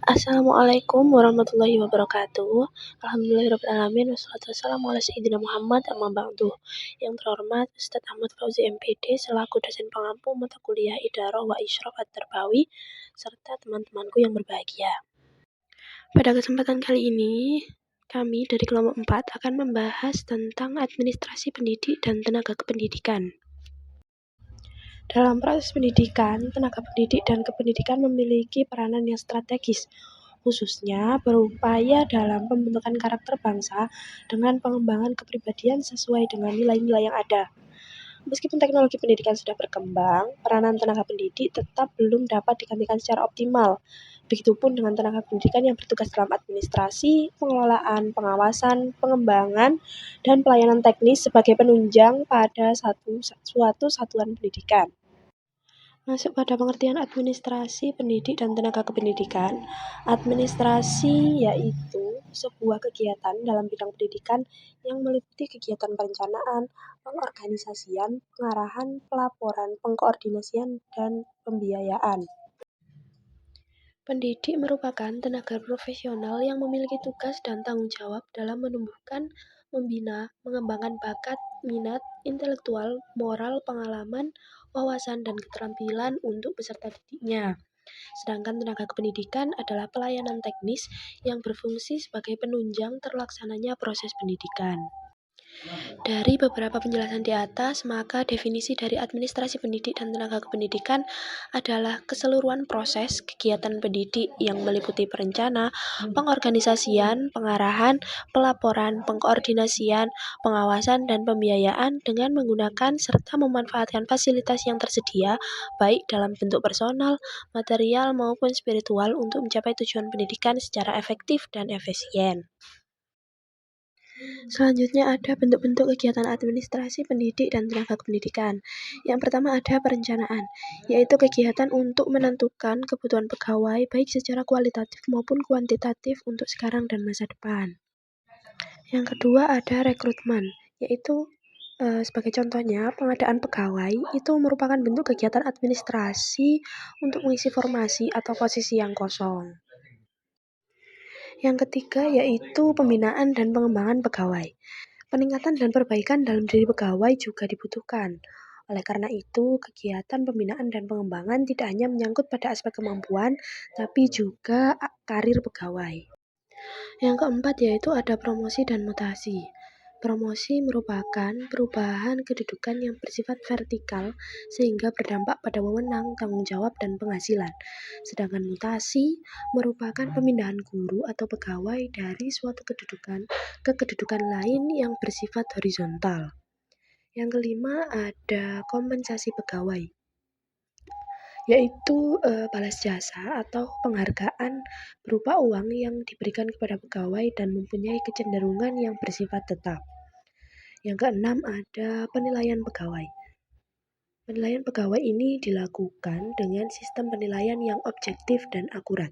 Assalamualaikum warahmatullahi wabarakatuh. Alhamdulillahirrahmanirrahim. Wassalatu wassalamu ala sayyidina Muhammad amma ba'du. Yang terhormat Ustadz Ahmad Fauzi MPD selaku dosen pengampu mata kuliah Idarah wa Isyraf At-Tarbawi serta teman-temanku yang berbahagia. Pada kesempatan kali ini, kami dari kelompok 4 akan membahas tentang administrasi pendidik dan tenaga kependidikan. Dalam proses pendidikan, tenaga pendidik dan kependidikan memiliki peranan yang strategis, khususnya berupaya dalam pembentukan karakter bangsa dengan pengembangan kepribadian sesuai dengan nilai-nilai yang ada. Meskipun teknologi pendidikan sudah berkembang, peranan tenaga pendidik tetap belum dapat digantikan secara optimal. Begitupun dengan tenaga pendidikan yang bertugas dalam administrasi, pengelolaan, pengawasan, pengembangan, dan pelayanan teknis sebagai penunjang pada suatu satuan pendidikan. Masuk pada pengertian administrasi pendidik dan tenaga kependidikan. Administrasi yaitu sebuah kegiatan dalam bidang pendidikan yang meliputi kegiatan perencanaan, pengorganisasian, pengarahan, pelaporan, pengkoordinasian, dan pembiayaan. Pendidik merupakan tenaga profesional yang memiliki tugas dan tanggung jawab dalam menumbuhkan, membina, mengembangkan bakat, minat, intelektual, moral, pengalaman, wawasan, dan keterampilan untuk peserta didiknya. Sedangkan tenaga kependidikan adalah pelayanan teknis yang berfungsi sebagai penunjang terlaksananya proses pendidikan. Dari beberapa penjelasan di atas, maka definisi dari administrasi pendidik dan tenaga kependidikan adalah keseluruhan proses kegiatan pendidik yang meliputi perencana, pengorganisasian, pengarahan, pelaporan, pengkoordinasian, pengawasan, dan pembiayaan dengan menggunakan serta memanfaatkan fasilitas yang tersedia, baik dalam bentuk personal, material, maupun spiritual untuk mencapai tujuan pendidikan secara efektif dan efisien. Selanjutnya ada bentuk-bentuk kegiatan administrasi pendidik dan tenaga kependidikan. Yang pertama ada perencanaan, yaitu kegiatan untuk menentukan kebutuhan pegawai baik secara kualitatif maupun kuantitatif untuk sekarang dan masa depan. Yang kedua ada rekrutmen, yaitu sebagai contohnya pengadaan pegawai itu merupakan bentuk kegiatan administrasi untuk mengisi formasi atau posisi yang kosong. Yang ketiga yaitu pembinaan dan pengembangan pegawai. Peningkatan dan perbaikan dalam diri pegawai juga dibutuhkan. Oleh karena itu, kegiatan pembinaan dan pengembangan tidak hanya menyangkut pada aspek kemampuan, tapi juga karir pegawai. Yang keempat yaitu ada promosi dan mutasi. Promosi merupakan perubahan kedudukan yang bersifat vertikal sehingga berdampak pada wewenang, tanggung jawab, dan penghasilan. Sedangkan mutasi merupakan pemindahan guru atau pegawai dari suatu kedudukan ke kedudukan lain yang bersifat horizontal. Yang kelima ada kompensasi pegawai, yaitu balas jasa atau penghargaan berupa uang yang diberikan kepada pegawai dan mempunyai kecenderungan yang bersifat tetap. Yang keenam ada penilaian pegawai. Penilaian pegawai ini dilakukan dengan sistem penilaian yang objektif dan akurat.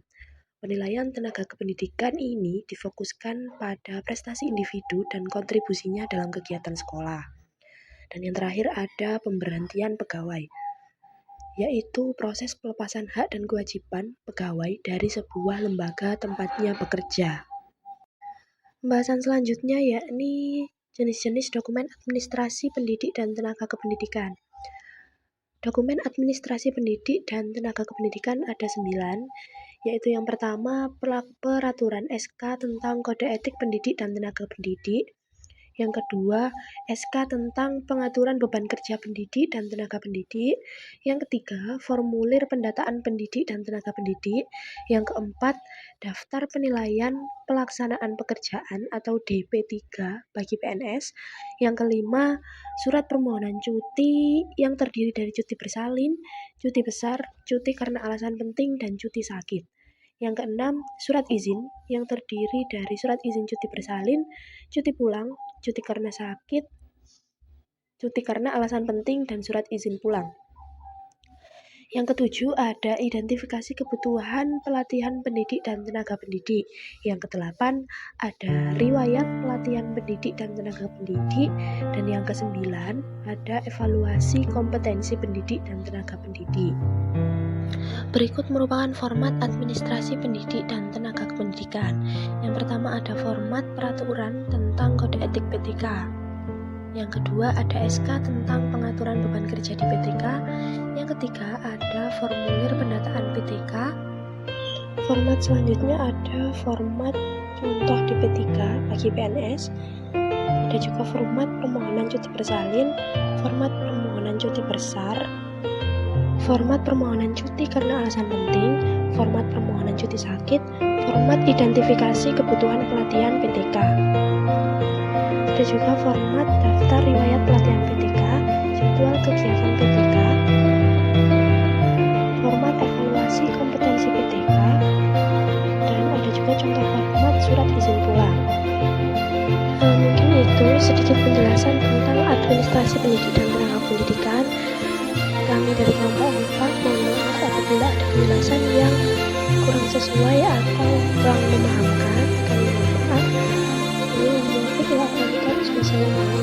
Penilaian tenaga kependidikan ini difokuskan pada prestasi individu dan kontribusinya dalam kegiatan sekolah. Dan yang terakhir ada pemberhentian pegawai, yaitu proses pelepasan hak dan kewajiban pegawai dari sebuah lembaga tempatnya bekerja. Pembahasan selanjutnya yakni jenis-jenis dokumen administrasi pendidik dan tenaga kependidikan. Dokumen administrasi pendidik dan tenaga kependidikan ada 9, yaitu yang pertama peraturan SK tentang kode etik pendidik dan tenaga pendidik. Yang kedua, SK tentang pengaturan beban kerja pendidik dan tenaga pendidik. Yang ketiga, formulir pendataan pendidik dan tenaga pendidik. Yang keempat, daftar penilaian pelaksanaan pekerjaan atau DP3 bagi PNS. Yang kelima, surat permohonan cuti yang terdiri dari cuti bersalin, cuti besar, cuti karena alasan penting, dan cuti sakit. Yang keenam, surat izin yang terdiri dari surat izin cuti bersalin, cuti pulang, cuti karena sakit, cuti karena alasan penting, dan surat izin pulang. Yang ketujuh ada identifikasi kebutuhan pelatihan pendidik dan tenaga pendidik. Yang kedelapan ada riwayat pelatihan pendidik dan tenaga pendidik. Dan yang kesembilan ada evaluasi kompetensi pendidik dan tenaga pendidik. Berikut merupakan format administrasi pendidik dan tenaga kependidikan. Yang pertama ada format peraturan tentang kode etik PTK. Yang kedua ada SK tentang pengaturan beban kerja di PTK. Yang ketiga ada formulir pendataan PTK. Format selanjutnya ada format contoh di P3 bagi PNS. Ada juga format permohonan cuti bersalin, format permohonan cuti besar, format permohonan cuti karena alasan penting, format permohonan cuti sakit, format identifikasi kebutuhan pelatihan PTK. Ada juga format daftar riwayat pelatihan PTK, jadwal kegiatan PTK, format evaluasi kompetensi PTK, dan ada juga contoh format surat izin pulang. Mungkin itu sedikit penjelasan tentang administrasi pendidikan dan tenaga pendidikan. Kami dari kelompok 4 mohon maaf apabila ada penjelasan yang kurang sesuai atau kurang memahamkan. Kami mohon maaf. Ini mungkin waktu kita sudah selesai.